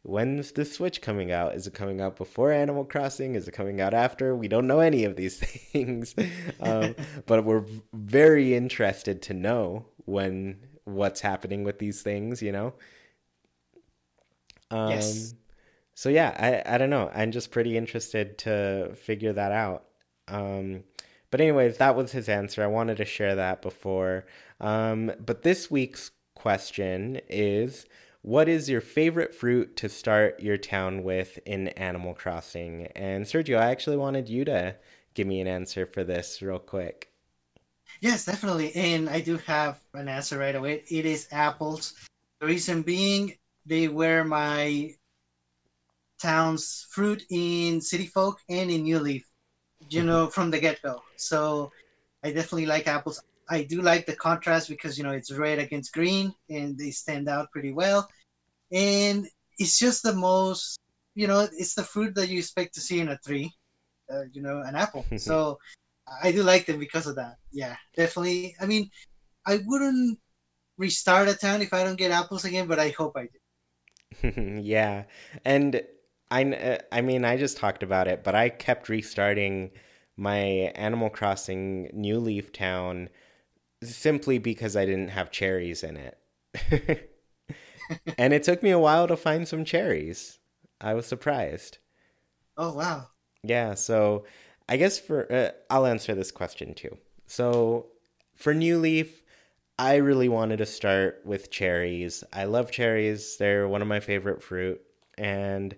when's the Switch coming out? Is it coming out before Animal Crossing? Is it coming out after? We don't know any of these things, um, but we're very interested to know what's happening with these things. Yes. Um, so yeah, I don't know. I'm just pretty interested to figure that out. Um, but anyways, that was his answer. I wanted to share that before. But this week's question is, what is your favorite fruit to start your town with in Animal Crossing? And Sergio, I actually wanted you to give me an answer for this real quick. Yes, definitely. And I do have an answer right away. It is apples. The reason being, they were my town's fruit in City Folk and in New Leaf, from the get go. So I definitely like apples. I do like the contrast because, it's red against green and they stand out pretty well. And it's just the most, it's the fruit that you expect to see in a tree, an apple. So I do like them because of that. Yeah, definitely. I mean, I wouldn't restart a town if I don't get apples again, but I hope I do. Yeah. And I mean, I just talked about it, but I kept restarting my Animal Crossing New Leaf Town simply because I didn't have cherries in it. And it took me a while to find some cherries. I was surprised. Oh wow. Yeah, so I guess I'll answer this question too. So for New Leaf, I really wanted to start with cherries. I love cherries. They're one of my favorite fruit. And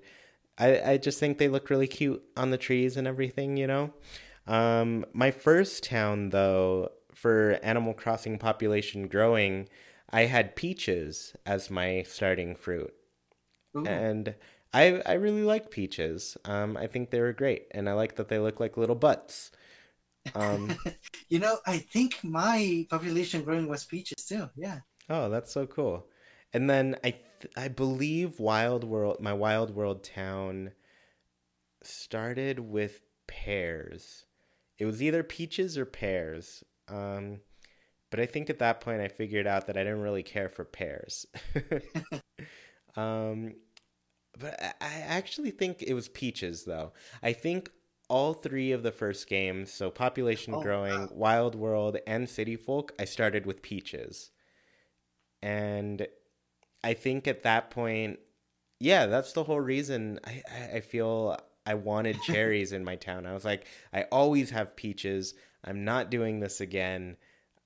I just think they look really cute on the trees and everything. My first town, though, for Animal Crossing population growing, I had peaches as my starting fruit. Ooh. And I really like peaches. I think they were great, and I like that they look like little butts. Um, I think my population growing was peaches too. Yeah. oh, that's so cool. And then I believe Wild World, my Wild World town started with pears. It was either peaches or pears. But I think at that point I figured out that I didn't really care for pears. um, but I actually think it was peaches, though. I think all three of the first games, so Population Oh, Growing, wow. Wild World, and City Folk, I started with peaches. And I think at that point, yeah, that's the whole reason I feel I wanted cherries in my town. I was like, I always have peaches. I'm not doing this again.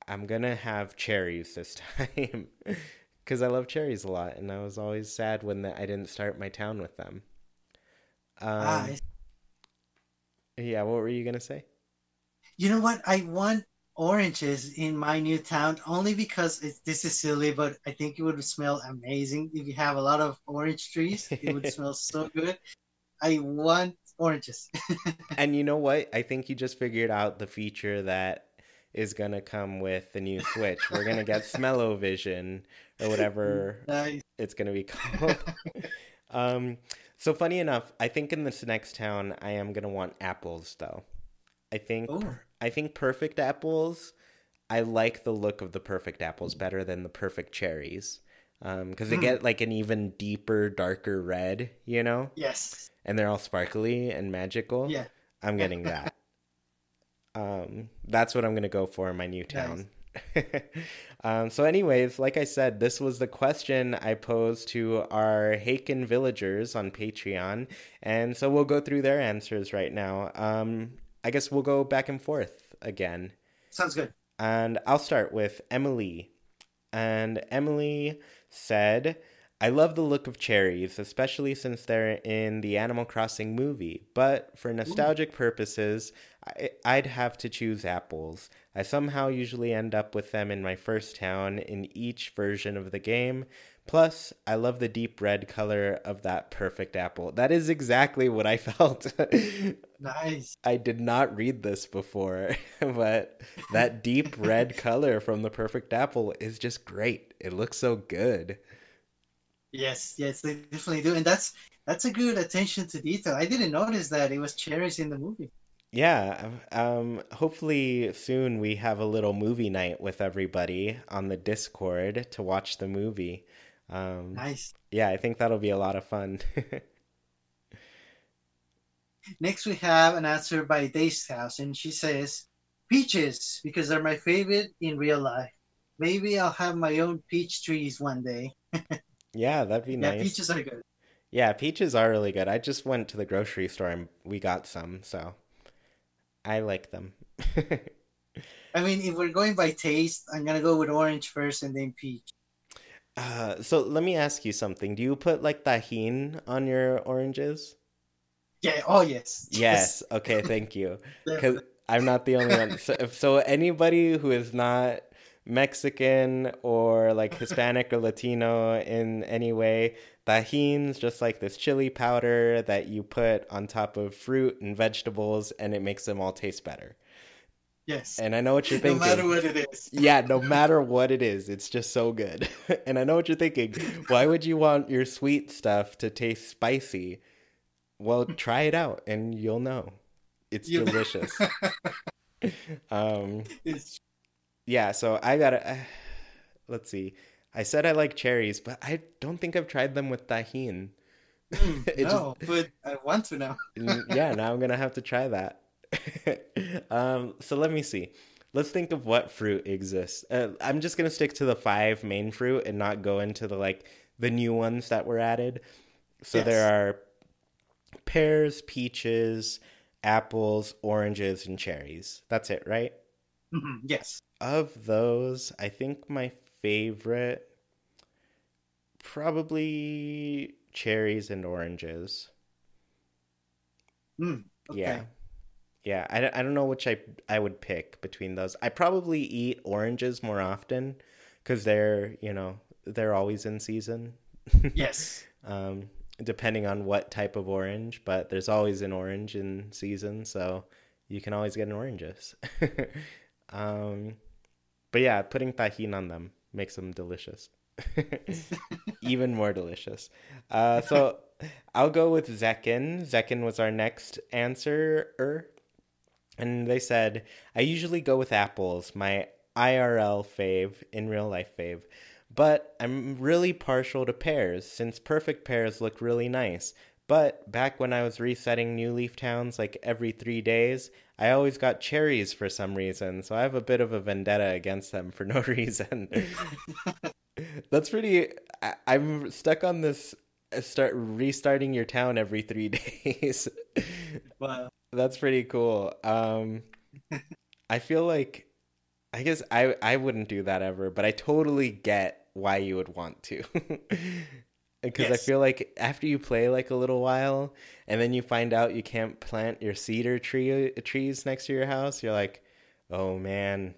I'm gonna have cherries this time because I love cherries a lot, and I was always sad when I didn't start my town with them. Ah, Um, yeah, what were you gonna say? you know what? I want oranges in my new town only because this is silly, but I think it would smell amazing if you have a lot of orange trees. It would smell so good. I want oranges. And you know what? I think you just figured out the feature that is gonna come with the new Switch. We're gonna get Smell-O-Vision or whatever Nice. it's gonna be called. Um, so funny enough, I think in this next town I am gonna want apples though. Oh. I think perfect apples. I like the look of the perfect apples better than the perfect cherries, because they Mm, get like an even deeper, darker red, yes. and they're all sparkly and magical. Yeah. I'm getting that. That's what I'm gonna go for in my new Nice. town. So, anyways, like I said, this was the question I posed to our Haken villagers on Patreon, and so we'll go through their answers right now. I guess we'll go back and forth again, Sounds good. and I'll start with Emily. And Emily said, I love the look of cherries, especially since they're in the Animal Crossing movie. But for Ooh. nostalgic purposes, I'd have to choose apples. I somehow usually end up with them in my first town in each version of the game. Plus, I love the deep red color of that perfect apple. That is exactly what I felt. Nice. I did not read this before, but that deep red color from the perfect apple is just great. It looks so good. Yes, yes, they definitely do. And that's a good attention to detail. I didn't notice that it was cherries in the movie. Yeah, hopefully soon we have a little movie night with everybody on the Discord to watch the movie. Um, Nice. yeah, I think that'll be a lot of fun. Next, we have an answer by Days House, and she says, "Peaches, because they're my favorite in real life. Maybe I'll have my own peach trees one day." Yeah, that'd be Yeah, nice. peaches are good. Yeah, peaches are really good. I just went to the grocery store and we got some, so I like them. I mean, if we're going by taste, I'm gonna go with orange first and then peach. So let me ask you something. Do you put like tahine on your oranges? Yeah. Oh yes. Yes. Yes. Okay, thank you. Because Definitely. I'm not the only one. So anybody who is not Mexican or like Hispanic or Latino in any way, tahine's just like this chili powder that you put on top of fruit and vegetables, and it makes them all taste better. Yes. And I know what you're No matter thinking. what it is. Yeah, no matter what it is, it's just so good. And I know what you're thinking. Why would you want your sweet stuff to taste spicy? Well, try it out and you'll know. It's You. delicious. Um, It's, yeah, so I gotta, let's see. I said I like cherries, but I don't think I've tried them with tahine. It just, no, but I want to now. yeah, now I'm gonna have to try that. So let me see. Let's think of what fruit exists. I'm just gonna stick to the five main fruit and not go into the new ones that were added. So there Yes. are pears, peaches, apples, oranges, and cherries. That's it, right? Yes. Of those, I think my favorite probably cherries and oranges. Yeah. Okay. Yeah, I don't know which I would pick between those. I probably eat oranges more often because they're always in season. Yes. depending on what type of orange, but there's always an orange in season, so you can always get an oranges. um, but yeah, putting tajin on them makes them delicious. Even more delicious. So I'll go with Zekin. Zekin was our next answer. And they said, I usually go with apples, my IRL fave, in real life fave. But I'm really partial to pears, since perfect pears look really nice. But back when I was resetting New Leaf towns like every 3 days, I always got cherries for some reason, so I have a bit of a vendetta against them for no reason. That's pretty. I'm stuck on this. Start restarting your town every 3 days. Wow. That's pretty cool. I feel like I guess I wouldn't do that ever, but I totally get why you would want to. Because I Yes. feel like after you play like a little while, and then you find out you can't plant your cedar trees next to your house, you're like, oh man,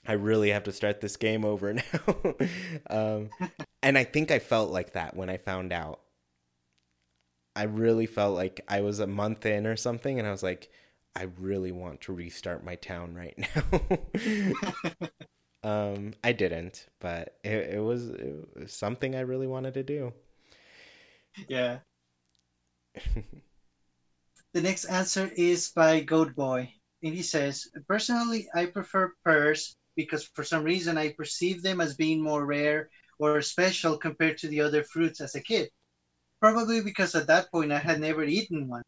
I really have to start this game over now. um, and I think I felt like that when I found out. I really felt like I was a month in or something, and I was like, I really want to restart my town right now. I didn't, but it was something I really wanted to do. Yeah. The next answer is by Goat Boy. And he says, personally, I prefer pears because for some reason I perceive them as being more rare or special compared to the other fruits as a kid. Probably because at that point I had never eaten one.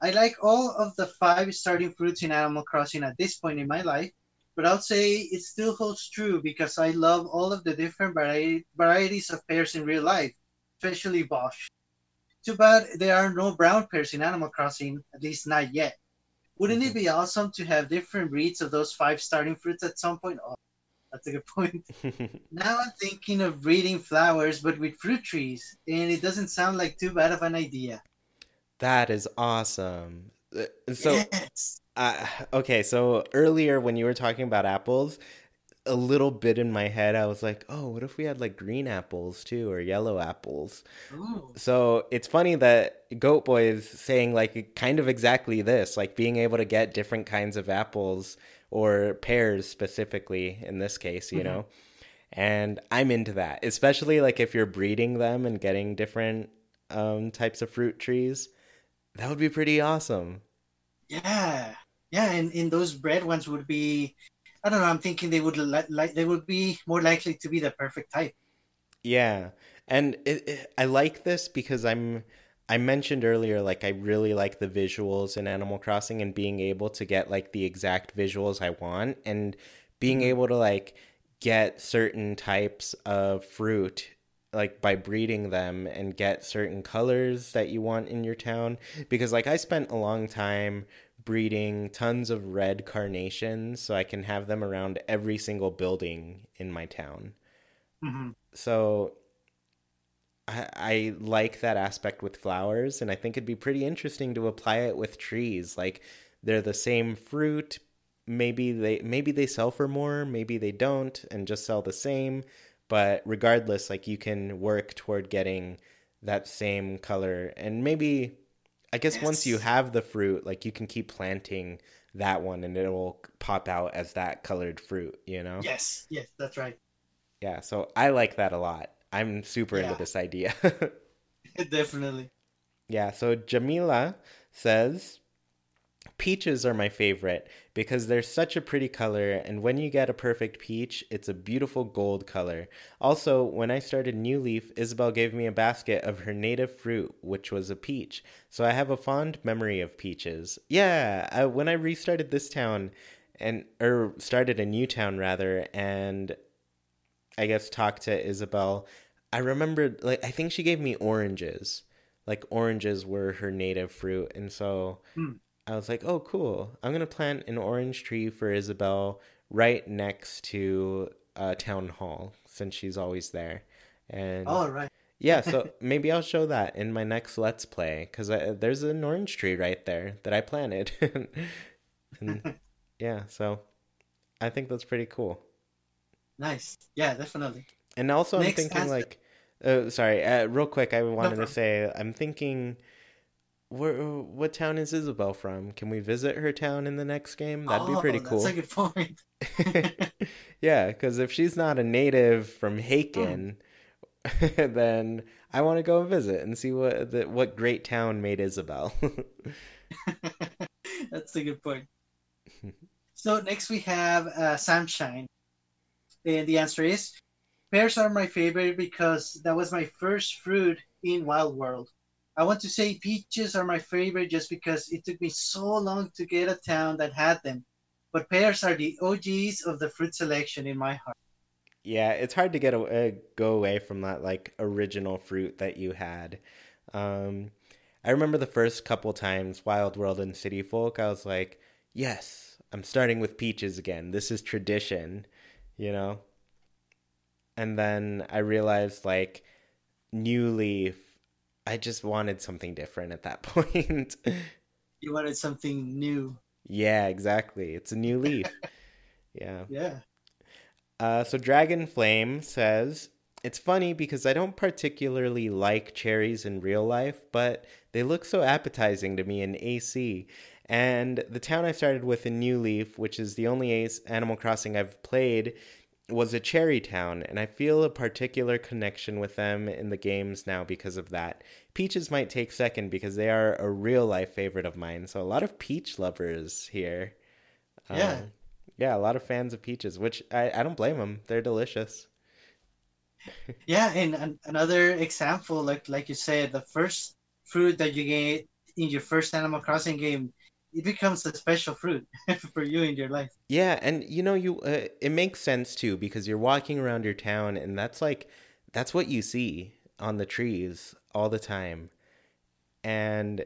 I like all of the five starting fruits in Animal Crossing at this point in my life, but I'll say it still holds true because I love all of the different varieties of pears in real life, especially Bosch. Too bad there are no brown pears in Animal Crossing, at least not yet. Wouldn't it be awesome to have different breeds of those five starting fruits at some point? Oh, that's a good point. Now I'm thinking of breeding flowers, but with fruit trees, and it doesn't sound like too bad of an idea. That is awesome. So, Yes. okay, so earlier when you were talking about apples, a little bit in my head, I was like, oh, what if we had like green apples too, or yellow apples? Ooh. So it's funny that Goat Boy is saying like kind of exactly this, like being able to get different kinds of apples or pears specifically in this case, you Mhm. know? And I'm into that, especially like if you're breeding them and getting different types of fruit trees. That would be pretty awesome. Yeah. Yeah, and those bread ones would be, I don't know, I'm thinking they would like they would be more likely to be the perfect type. Yeah. And I like this because I mentioned earlier like I really like the visuals in Animal Crossing and being able to get like the exact visuals I want and being Mhm. able to like get certain types of fruit like by breeding them and get certain colors that you want in your town because like I spent a long time breeding tons of red carnations so I can have them around every single building in my town. Mhm. So I like that aspect with flowers, and I think it'd be pretty interesting to apply it with trees. Like they're the same fruit. Maybe they sell for more, maybe they don't, and just sell the same. But regardless, like you can work toward getting that same color, and maybe I guess once you Yes. have the fruit, like you can keep planting that one, and it will pop out as that colored fruit. You know? Yes. Yes, that's right. Yeah. So I like that a lot. I'm super into Yeah, this idea. definitely. Yeah, so Jamila says peaches are my favorite because they're such a pretty color, and when you get a perfect peach, it's a beautiful gold color. Also, when I started New Leaf, Isabel gave me a basket of her native fruit, which was a peach. So I have a fond memory of peaches. Yeah, when I restarted this town, and or started a new town rather, and I guess talked to Isabel, I remembered like I think she gave me oranges. Like oranges were her native fruit, and so Hmm. I was like, "Oh, cool! I'm gonna plant an orange tree for Isabel right next to town hall since she's always there." And All right. yeah, so maybe I'll show that in my next Let's Play because there's an orange tree right there that I planted, and yeah, so I think that's pretty cool. Nice. Yeah, definitely. And also, I'm Next thinking answer. like Sorry, real quick, I No wanted to problem. say I'm thinking, what town is Isabel from? Can we visit her town in the next game? That'd be pretty Oh, that's a cool. good point. Yeah, because if she's not a native from Hmm. Haken, then I want to go and visit and see what great town made Isabel. That's a good point. So next we have Sunshine, and the answer is pears are my favorite because that was my first fruit in Wild World. I want to say peaches are my favorite just because it took me so long to get a town that had them. But pears are the OGs of the fruit selection in my heart. Yeah, it's hard to go away from that like original fruit that you had. Um, I remember the first couple times Wild World and City Folk, I was like, yes, I'm starting with peaches again. This is tradition, you know? And then I realized like New Leaf, I just wanted something different at that point. You wanted something new. Yeah, exactly. It's a new leaf. Yeah. Yeah. So Dragon Flame says, it's funny because I don't particularly like cherries in real life, but they look so appetizing to me in AC. And the town I started with in New Leaf, which is the only Animal Crossing I've played, was a cherry town, and I feel a particular connection with them in the games now because of that. Peaches might take second because they are a real life favorite of mine, so a lot of peach lovers here. Yeah. Um, yeah, a lot of fans of peaches, which I don't blame them. They're delicious. Yeah, and another example, like you said, the first fruit that you get in your first Animal Crossing game, it becomes a special fruit for you in your life. Yeah, and you know you it makes sense too because you're walking around your town and that's what you see on the trees all the time. And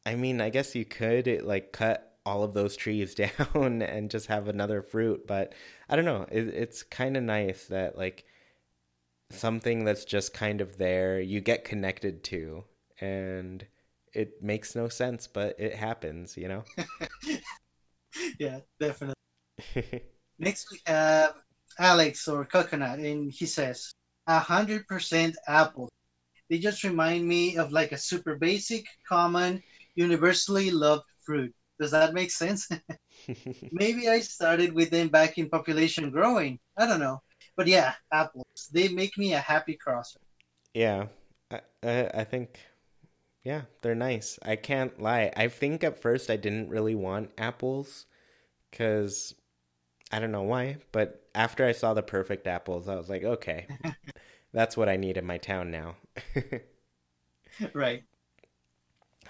I mean, I guess you could like cut all of those trees down and just have another fruit, but I don't know. It's kind of nice that like something that's just kind of there, you get connected to, and it makes no sense, but it happens, you know? Yeah, definitely. Next we have Alex or Coconut, and he says 100% apple. They just remind me of like a super basic, common, universally loved fruit. Does that make sense? Maybe I started with them back in population growing. I don't know. But yeah, apples. They make me a happy crosser. Yeah. I think yeah, they're nice. I can't lie. I think at first I didn't really want apples cuz I don't know why, but after I saw the perfect apples, I was like, okay, that's what I need in my town now. Right.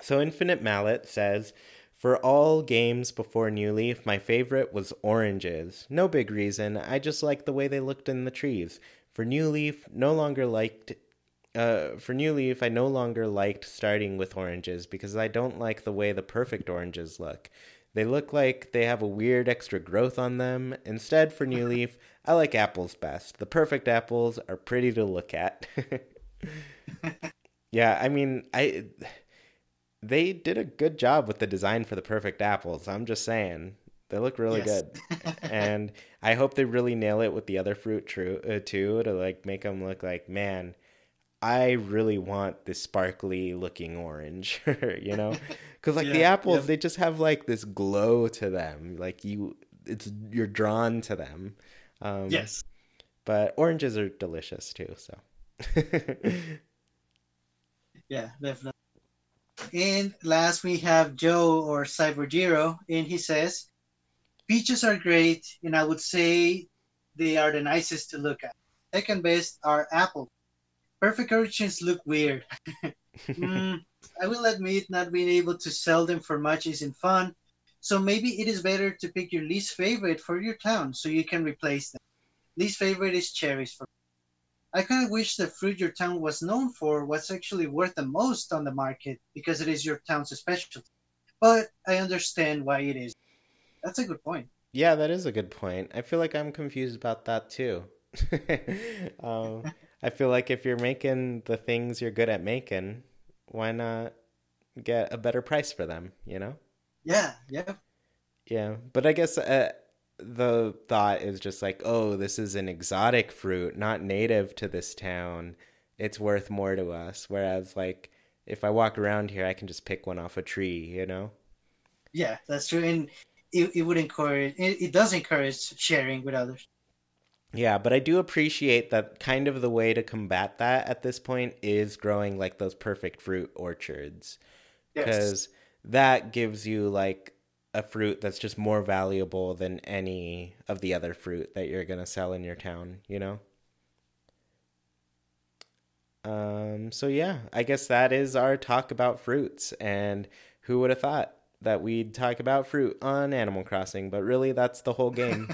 So Infinite Mallet says, for all games before New Leaf, my favorite was oranges. No big reason, I just liked the way they looked in the trees. For New Leaf, no longer liked for New Leaf, I no longer liked starting with oranges because I don't like the way the perfect oranges look. They look like they have a weird extra growth on them. Instead, for New Leaf, I like apples best. The perfect apples are pretty to look at. Yeah, I mean, I they did a good job with the design for the perfect apples. I'm just saying. They look really Yes. good. And I hope they really nail it with the other fruit too to like make them look like, man, I really want this sparkly looking orange, you know? Cuz like the Yeah. apples, Yep. they just have like this glow to them. Like you're drawn to them. Um Yes. but oranges are delicious too, so. Yeah, definitely. And last we have Joe or Cyber Zero, and he says peaches are great, and I would say they are the nicest to look at. Second best are apples. Perfect orchards look weird. Mm, I will admit not being able to sell them for much isn't fun, so maybe it is better to pick your least favorite for your town so you can replace them. Least favorite is cherries for me. I kind of wish the fruit your town was known for was actually worth the most on the market because it is your town's specialty. But I understand why it is. That's a good point. Yeah, that is a good point. I feel like I'm confused about that too. um, I feel like if you're making the things you're good at making, why not get a better price for them, you know? Yeah, yeah, Yeah, but I guess the thought is just like, oh, this is an exotic fruit, not native to this town. it's worth more to us. Whereas like if I walk around here, I can just pick one off a tree, you know? Yeah, that's true, and it would encourage. It does encourage sharing with others. Yeah, but I do appreciate that kind of the way to combat that at this point is growing like those perfect fruit orchards. Yes. Because that gives you like a fruit that's just more valuable than any of the other fruit that you're going to sell in your town, you know? So yeah, I guess that is our talk about fruits. And who would have thought that we'd talk about fruit on Animal Crossing? But really, that's the whole game.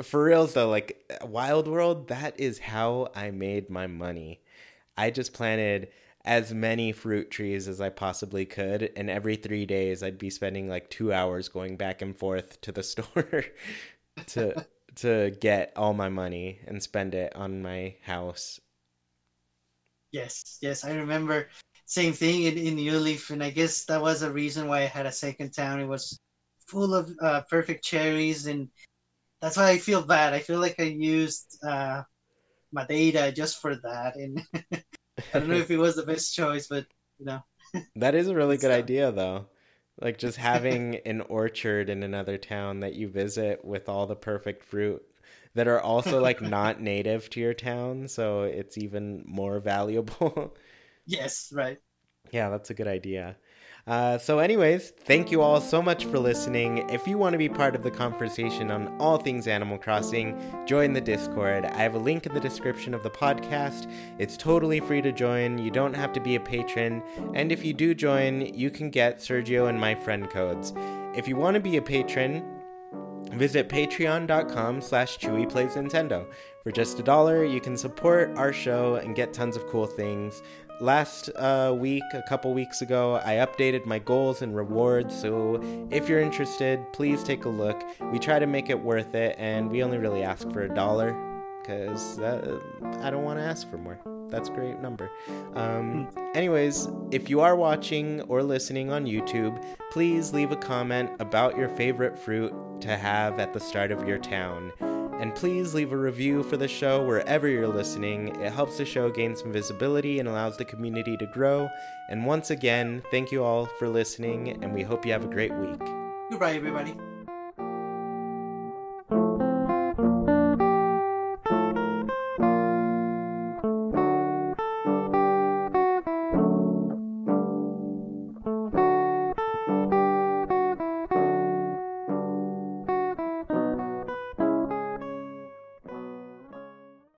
For reals though, like Wild World, that is how I made my money. I just planted as many fruit trees as I possibly could, and every 3 days I'd be spending like 2 hours going back and forth to the store to get all my money and spend it on my house. Yes, yes, I remember. Same thing in New Leaf, and I guess that was a reason why I had a second town. It was full of perfect cherries, and that's why I feel bad. I feel like I used my data just for that, and I don't know if it was the best choice, but you know, That is a really good good stuff. idea though. Like just having an orchard in another town that you visit with all the perfect fruit that are also like not native to your town, so it's even more valuable. Yes, right. Yeah, that's a good idea. Anyways, thank you all so much for listening. If you want to be part of the conversation on all things Animal Crossing, join the Discord. I have a link in the description of the podcast. It's totally free to join. You don't have to be a patron. And if you do join, you can get Sergio and my friend codes. If you want to be a patron, visit patreon.com/ChewiePlaysNintendo. For just $1, you can support our show and get tons of cool things. Last week, a couple weeks ago, I updated my goals and rewards, so if you're interested, please take a look. We try to make it worth it, and we only really ask for $1, because I don't want to ask for more. That's a great number. Hmm. Anyways, if you are watching or listening on YouTube, please leave a comment about your favorite fruit to have at the start of your town. And please leave a review for the show wherever you're listening. It helps the show gain some visibility and allows the community to grow. And once again, thank you all for listening, and we hope you have a great week. Goodbye, everybody.